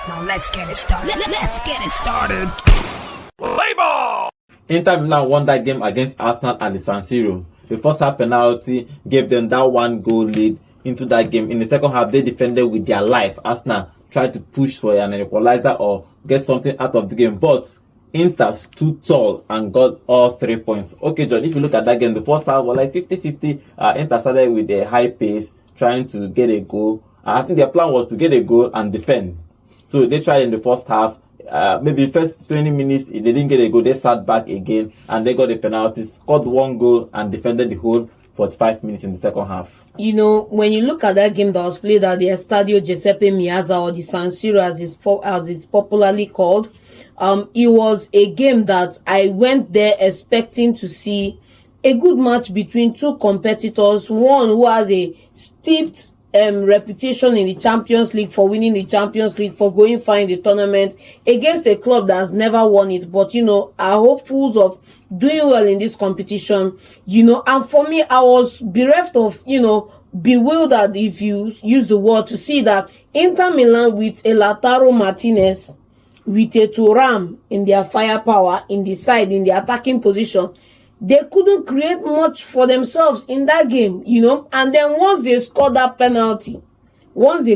Now let's get it started. Let's get it started. Play ball! Inter Milan won that game against Arsenal at the San Siro. The first half penalty gave them that 1-goal lead into that game. In the second half, they defended with their life. Arsenal tried to push for an equalizer or get something out of the game, but Inter stood tall and got all 3 points. Okay, John, if you look at that game, the first half was like 50-50. Inter started with a high pace, trying to get a goal. I think their plan was to get a goal and defend. So they tried in the first half. Maybe the first 20 minutes, they didn't get a goal. They sat back again and they got a penalty, scored 1 goal and defended the whole 45 minutes in the second half. You know, when you look at that game that was played at the Estadio Giuseppe Meazza, or the San Siro as it's popularly called, it was a game that I went there expecting to see a good match between two competitors, one who has a steeped reputation in the Champions League for winning the Champions League, for going far in the tournament, against a club that has never won it, but are hopefuls of doing well in this competition. And for me, I was bereft of bewildered, if you use the word, to see that Inter Milan with a Lautaro Martinez, with a Thuram in their firepower in the side, in the attacking position, they couldn't create much for themselves in that game, and then once they scored that penalty, and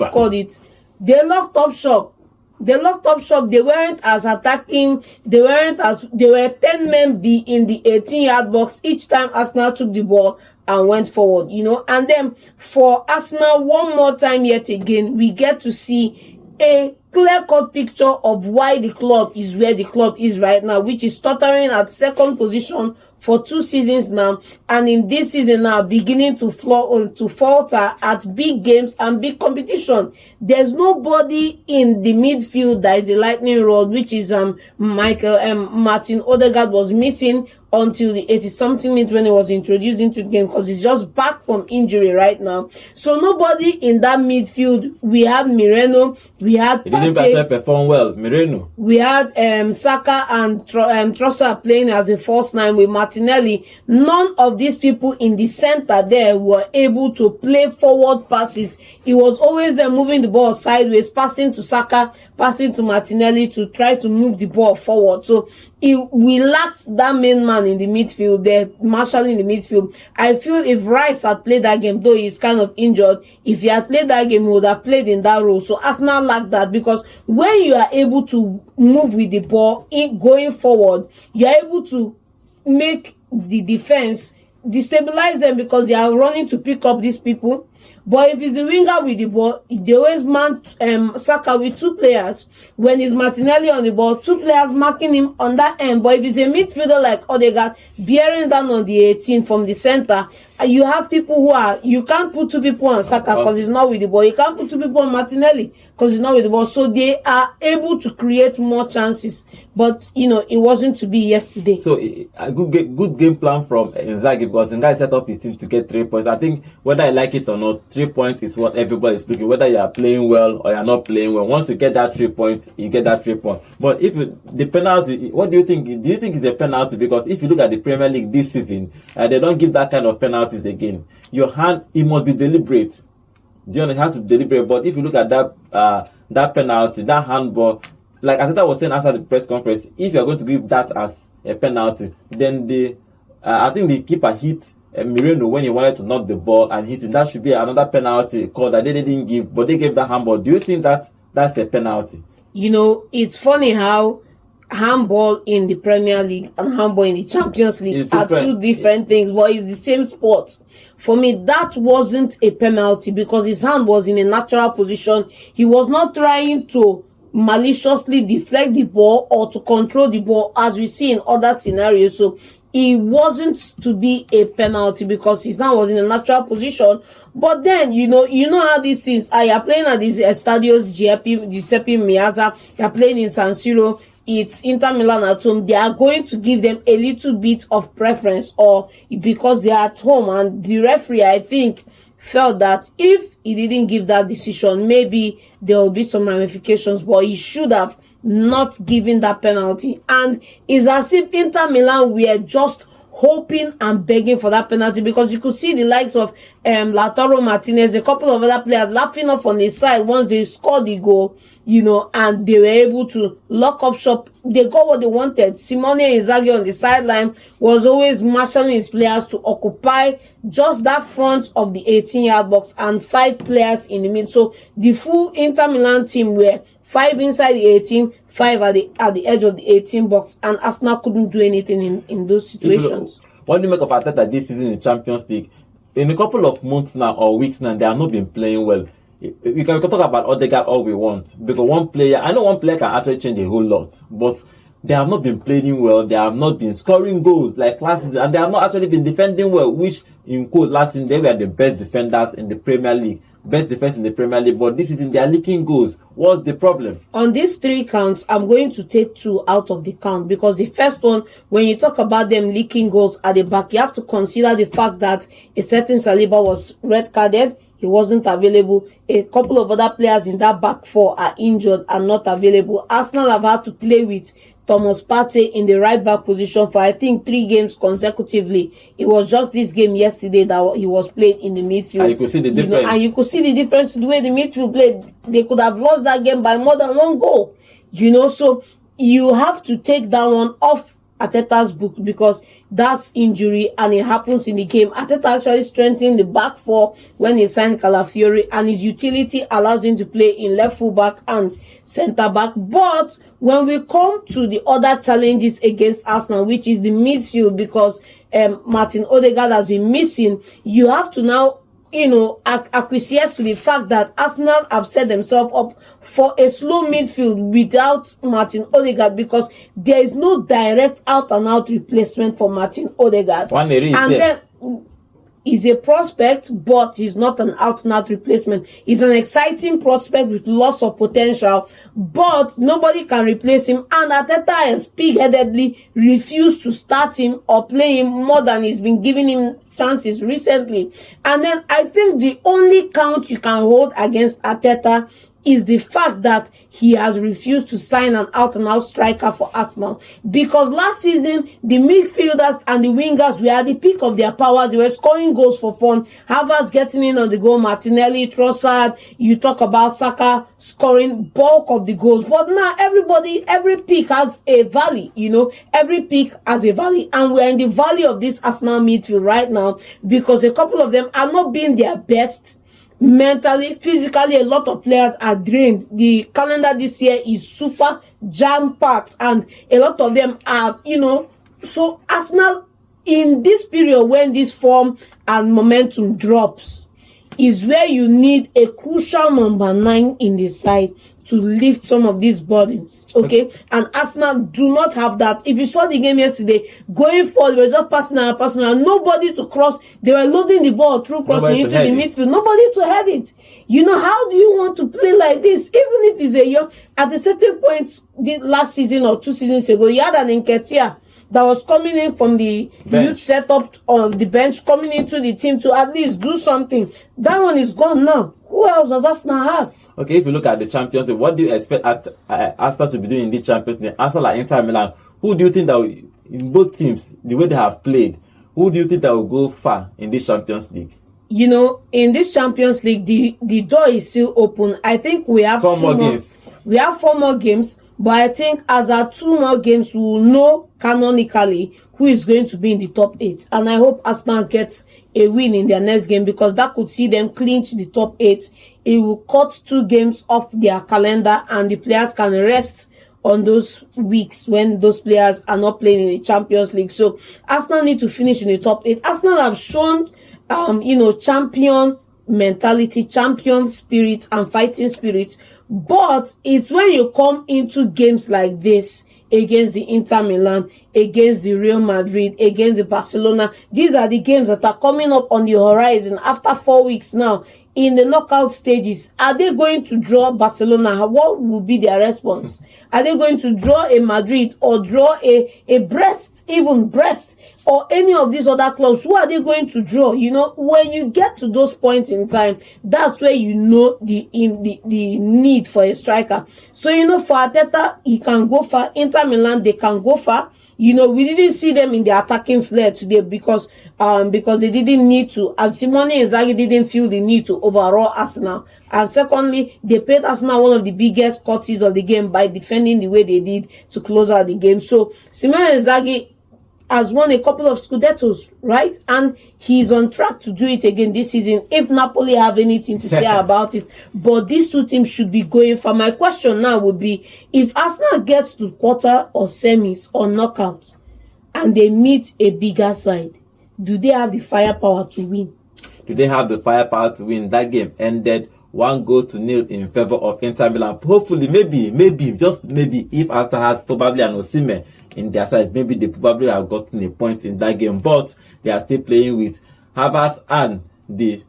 scored it, they locked up shop. They weren't as attacking. They were 10 men be in the 18-yard box each time Arsenal took the ball and went forward, and then for Arsenal, one more time yet again, we get to see a clear-cut picture of why the club is where the club is right now, which is stuttering at second position for 2 seasons now, and in this season now beginning to falter at big games and big competition. There's nobody in the midfield that is the lightning rod, which is Martin Odegaard was missing until the 80-something minutes when he was introduced into the game, because he's just back from injury right now. So nobody in that midfield. We had Moreno, we had He didn't perform well, Moreno. We had Saka and Trossard playing as a false nine with Martinelli. None of these people in the center there were able to play forward passes. It was always them moving the ball sideways, passing to Saka, passing to Martinelli to try to move the ball forward. So we lacked that main man in the midfield there, Marshall in the midfield. I feel if Rice had played that game, though he's kind of injured, if he had played that game, he would have played in that role. So Arsenal lacked that, because when you are able to move with the ball going forward, you are able to make the defense destabilize them, because they are running to pick up these people. But if it's the winger with the ball, they always man Saka with 2 players. When it's Martinelli on the ball, 2 players marking him on that end. But if it's a midfielder like Odegaard bearing down on the 18 from the center, you have people you can't put 2 people on Saka because he's not with the ball. You can't put 2 people on Martinelli because he's not with the ball. So they are able to create more chances. But, it wasn't to be yesterday. So a good game plan from Inzaghi, because Inzaghi set up his team to get 3 points. I think whether I like it or not, 3 points is what everybody is looking. Whether you are playing well or you are not playing well, once you get that 3 points, you get that 3 points. But the penalty, what do you think? Do you think it's a penalty? Because if you look at the Premier League this season, they don't give that kind of penalties again. Your hand, it must be deliberate. Do you have to deliberate? But if you look at that penalty, that handball, like Ateta was saying after the press conference, if you are going to give that as a penalty, then I think the keeper hit Moreno when he wanted to knock the ball and hit it. That should be another penalty call that they didn't give, but they gave that handball. Do you think that's a penalty? It's funny how handball in the Premier League and handball in the Champions League are 2 different things, but it's the same sport. For me, that wasn't a penalty because his hand was in a natural position. He was not trying to maliciously deflect the ball or to control the ball as we see in other scenarios. So it wasn't to be a penalty because his hand was in a natural position. But then, you know how these things are. You're playing at these stadios, Giuseppe Meazza, you're playing in San Siro, it's Inter Milan at home. They are going to give them a little bit of preference, or because they are at home. And the referee, I think, felt that if he didn't give that decision, maybe there will be some ramifications, but he should have not given that penalty. And it's as if Inter Milan were just hoping and begging for that penalty, because you could see the likes of Lautaro Martinez, a couple of other players laughing off on the side once they scored the goal, and they were able to lock up shop. They got what they wanted. Simone Inzaghi on the sideline was always marshalling his players to occupy just that front of the 18-yard box and 5 players in the middle. So the full Inter Milan team were 5 inside the 18, 5 at the edge of the 18 box, and Arsenal couldn't do anything in those situations. What do you make of Arteta this season in Champions League? In a couple of months now or weeks now, they have not been playing well. We can talk about Odegaard all we want, because I know one player can actually change a whole lot, but they have not been playing well. They have not been scoring goals like last season, and they have not actually been defending well, which in quote last season they were the best defenders in the Premier League. Best defense in the Premier League, but this season they are leaking goals. What's the problem? On these 3 counts, I'm going to take 2 out of the count, because the first one, when you talk about them leaking goals at the back, you have to consider the fact that a certain Saliba was red carded. He wasn't available. A couple of other players in that back 4 are injured and not available. Arsenal have had to play with Thomas Partey in the right back position for I think 3 games consecutively. It was just this game yesterday that he was played in the midfield. And you could see the difference. And you could see the difference the way the midfield played. They could have lost that game by more than 1 goal. So you have to take that one off Arteta's book, because that's injury and it happens in the game. Arteta actually strengthened the back 4 when he signed Calafiori, and his utility allows him to play in left full back and centre back. But when we come to the other challenges against Arsenal, which is the midfield, because Martin Odegaard has been missing, you have to now acquiesce to the fact that Arsenal have set themselves up for a slow midfield without Martin Odegaard, because there is no direct out-and-out replacement for Martin Odegaard. Then he's a prospect, but he's not an out-and-out replacement. He's an exciting prospect with lots of potential, but nobody can replace him. And Arteta has pig-headedly refused to start him or play him more than he's been giving him chances recently. And then I think the only count you can hold against Arteta is the fact that he has refused to sign an out-and-out striker for Arsenal, because last season the midfielders and the wingers were at the peak of their powers. They were scoring goals for fun. Havertz getting in on the goal, Martinelli, Trossard, you talk about Saka scoring bulk of the goals. But now every peak has a valley, every peak has a valley, and we're in the valley of this Arsenal midfield right now, because a couple of them are not being their best. Mentally, physically, a lot of players are drained. The calendar this year is super jam-packed, and a lot of them are, so Arsenal, in this period when this form and momentum drops, is where you need a crucial number 9 in the side to lift some of these burdens, okay? And Arsenal do not have that. If you saw the game yesterday, going forward, they were just passing and nobody to cross. They were loading the ball through crossing into the midfield. Nobody to head it. How do you want to play like this? Even if it's a young, at a certain point, last season or 2 seasons ago, you had an Nketiah that was coming in from the youth setup on the bench, coming into the team to at least do something. That one is gone now. Who else does Arsenal have? Okay, if you look at the Champions League, what do you expect Arsenal to be doing in the Champions League? Arsenal and Inter Milan, who do you think that in both teams, the way they have played, who do you think that will go far in this Champions League? In this Champions League, the door is still open. I think we have 4 more games. We have 4 more games, but I think as our 2 more games, we will know canonically who is going to be in the top 8. And I hope Arsenal gets a win in their next game, because that could see them clinch the top 8. It will cut 2 games off their calendar, and the players can rest on those weeks when those players are not playing in the Champions League. So Arsenal need to finish in the top 8. Arsenal have shown, champion mentality, champion spirit, and fighting spirit. But it's when you come into games like this, against the Inter Milan, against the Real Madrid, against the Barcelona. These are the games that are coming up on the horizon after 4 weeks now in the knockout stages. Are they going to draw Barcelona? What will be their response? Are they going to draw a Madrid or draw a Brest, or any of these other clubs? Who are they going to draw? When you get to those points in time, that's where you know the need for a striker. So, for Arteta, he can go far. Inter Milan, they can go far. You know, we didn't see them in the attacking flair today because they didn't need to. As Simone Inzaghi didn't feel the need to overall Arsenal. And secondly, they paid Arsenal one of the biggest courtesies of the game by defending the way they did to close out the game. So Simone Inzaghi has won a couple of Scudettos, right? And he's on track to do it again this season if Napoli have anything to say about it. But these two teams should be going for. My question now would be, if Arsenal gets to quarter or semis or knockout and they meet a bigger side, do they have the firepower to win? Do they have the firepower to win? That game ended 1-0 in favor of Inter Milan. Hopefully, maybe, just maybe, if Arsenal has probably an Osimhen in their side, maybe they probably have gotten a point in that game. But they are still playing with Havertz and the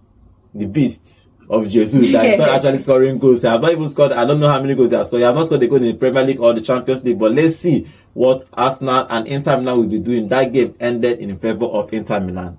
beast of Jesus that is not actually scoring goals. They have not even scored. I don't know how many goals they have scored. They have not scored a goal in the Premier League or the Champions League. But let's see what Arsenal and Inter Milan will be doing. That game ended in favor of Inter Milan.